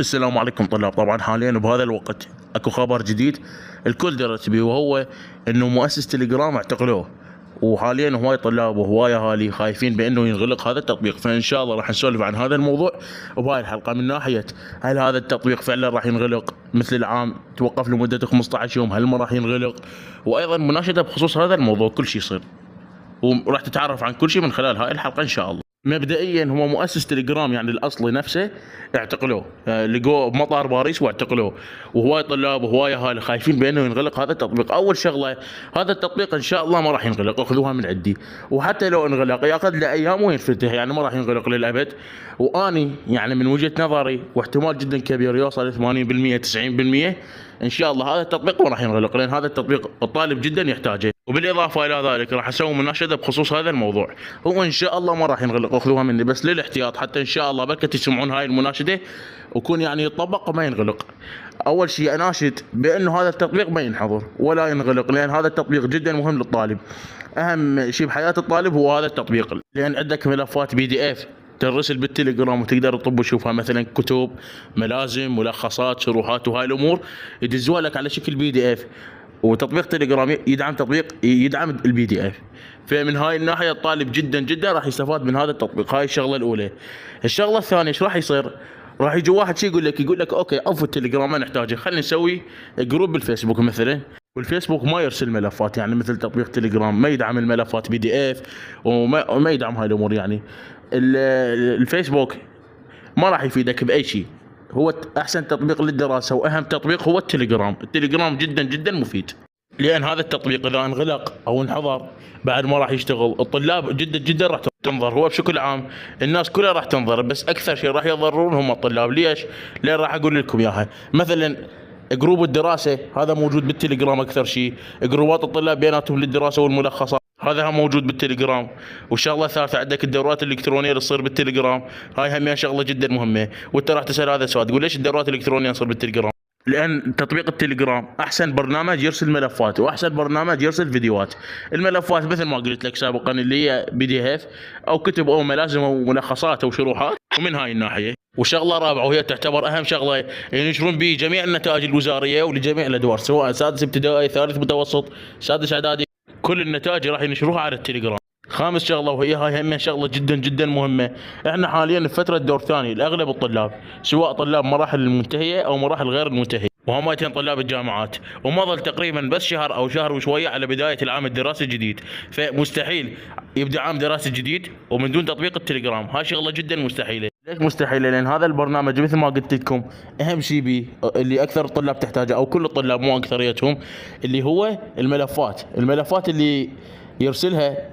السلام عليكم طلاب. طبعا حاليا بهذا الوقت اكو خبر جديد الكل درت به، وهو انه مؤسس تليجرام اعتقلوه، وحاليا هواي طلاب وهواي اهالي خايفين بانه ينغلق هذا التطبيق. فان شاء الله راح نسولف عن هذا الموضوع بهاي الحلقه، من ناحيه هل هذا التطبيق فعلا راح ينغلق مثل العام توقف لمده 15 يوم، هل ما راح ينغلق، وايضا مناشده بخصوص هذا الموضوع كل شيء يصير، وراح تتعرف عن كل شيء من خلال هاي الحلقه ان شاء الله. مبدئيا هو مؤسس تليجرام يعني الاصلي نفسه اعتقلوه، لقوه بمطار باريس واعتقلوه، وهواي طلاب وهواي اهالي خايفين بانه ينغلق هذا التطبيق. اول شغله هذا التطبيق ان شاء الله ما راح ينغلق، اخذوها من عندي، وحتى لو انغلق ياخذ له ايام وينفتح، يعني ما راح ينغلق للابد. واني يعني من وجهه نظري واحتمال جدا كبير يوصل 80% 90% ان شاء الله هذا التطبيق ما راح ينغلق، لان هذا التطبيق الطالب جدا يحتاجه. وبالاضافه الى ذلك راح اسوي مناشده بخصوص هذا الموضوع، هو ان شاء الله ما راح ينغلق، اخذوها مني بس للاحتياط، حتى ان شاء الله بركة تسمعون هاي المناشده ويكون يعني يطبق وما ينغلق. اول شيء اناشد بانه هذا التطبيق ما ينحظر ولا ينغلق، لان هذا التطبيق جدا مهم للطالب. اهم شيء بحياه الطالب هو هذا التطبيق، لان عندك ملفات PDF ترسل بالتليجرام وتقدر تطب وتشوفها، مثلا كتب، ملازم، ملخصات، شروحات، وهاي الامور يدزوها لك على شكل PDF. وتطبيق تليجرام يدعم يدعم PDF، فمن هاي الناحيه الطالب جدا جدا راح يستفاد من هذا التطبيق. هاي الشغله الاولى. الشغله الثانيه ايش راح يصير؟ راح يجي واحد شي يقول لك اوكي اوفوا التليجرام ما نحتاجه، خلينا نسوي جروب بالفيسبوك مثلا. والفيسبوك ما يرسل ملفات، يعني مثل تطبيق تليجرام ما يدعم الملفات PDF وما يدعم هاي الامور. يعني الفيسبوك ما راح يفيدك باي شيء. هو احسن تطبيق للدراسه واهم تطبيق هو التليجرام جدا جدا مفيد، لان هذا التطبيق اذا انغلق او انحظر بعد ما راح يشتغل، الطلاب جدا جدا راح تنظر. هو بشكل عام الناس كلها راح تنظر، بس اكثر شيء راح يضررون هم الطلاب. ليش؟ لان راح اقول لكم اياها. مثلا جروب الدراسه هذا موجود بالتليجرام اكثر شيء، جروبات الطلاب بيناتهم للدراسه والملخصات هذا هم موجود بالتليجرام. والشغله الثالثه عندك الدورات الالكترونيه اللي تصير بالتليجرام، هاي هم شغله جدا مهمه. وانت راح تسال هذا السؤال، تقول ليش الدورات الالكترونيه تصير بالتليجرام؟ لان تطبيق التليجرام احسن برنامج يرسل ملفات، واحسن برنامج يرسل فيديوهات. الملفات مثل ما قلت لك سابقا اللي هي PDF او كتب او ملازم او ملخصات او شروحات، ومن هاي الناحيه. وشغله رابعه وهي تعتبر اهم شغله، ينشرون به جميع النتائج الوزاريه ولجميع الادوار، سواء سادس ابتدائي، ثالث متوسط، سادس اعدادي، كل النتائج راح ينشروها على التليجرام. خامس شغله وهي هاي هم شغله جدا جدا مهمه، احنا حاليا في فتره دور ثاني لاغلب الطلاب، سواء طلاب مراحل المنتهيه او مراحل غير المنتهيه، وهمتين طلاب الجامعات، وما ظل تقريبا بس شهر او شهر وشويه على بدايه العام الدراسي الجديد. فمستحيل يبدا عام دراسي جديد ومن دون تطبيق التليجرام، هاي شغله جدا مستحيله. ليش مستحيله؟ لان هذا البرنامج مثل ما قلت لكم اهم شيء بيه اللي اكثر الطلاب تحتاجه، او كل الطلاب مو اكثريتهم، اللي هو الملفات اللي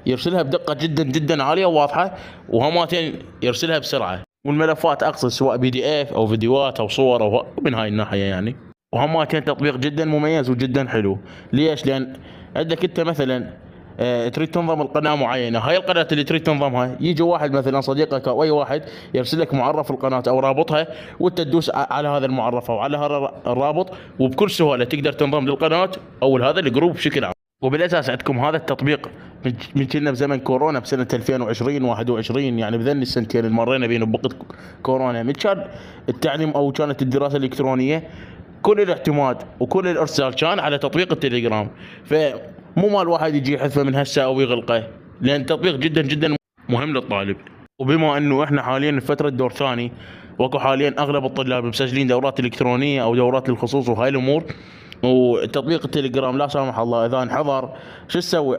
يرسلها بدقه جدا جدا عاليه وواضحه، وهمتين يرسلها بسرعه. والملفات اقصد سواء PDF او فيديوهات او صور او من هاي الناحيه يعني. وهمتين تطبيق جدا مميز وجدا حلو. ليش؟ لان عندك انت مثلا تريد تنظم القناه معينه، هاي القناه اللي تريد تنظمها يجي واحد مثلا صديقك او اي واحد يرسل لك معرف القناه او رابطها، وانت تدوس على هذا المعرف او على هذا الرابط، وبكل سهوله تقدر تنضم للقناه او هذا الجروب بشكل عام. وبالاساس عندكم هذا التطبيق من كنا بزمن كورونا بسنه 2020 21 يعني بذني السنتين اللي مرينا بينهم بوقت كورونا، من كان التعليم او كانت الدراسه الالكترونيه كل الاعتماد وكل الارسال كان على تطبيق التليجرام. فمو مال واحد يجي يحذفه من هسه او يغلقه، لان تطبيق جدا جدا مهم للطالب. وبما انه احنا حاليا في فتره دور ثاني، واكو حاليا اغلب الطلاب مسجلين دورات الكترونيه او دورات للخصوص وهاي الامور، وتطبيق التليجرام لا سامح الله اذا انحضر شو تسوي؟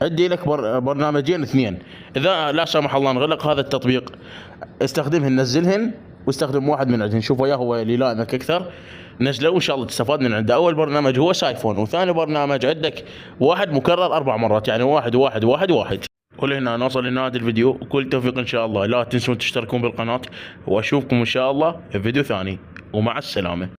عندي لك برنامجين اثنين، اذا لا سامح الله انغلق هذا التطبيق استخدمهن، نزلهن واستخدم واحد من عندهن، شوف وياه هو اللي يلائمك اكثر نزله وان شاء الله تستفاد من عنده. اول برنامج هو سايفون، وثاني برنامج عندك واحد مكرر 4 مرات، يعني 1 1 1 1. ولهنا نوصل لنهايه الفيديو، وكل توفيق ان شاء الله. لا تنسون تشتركون بالقناه، واشوفكم ان شاء الله في فيديو ثاني، ومع السلامه.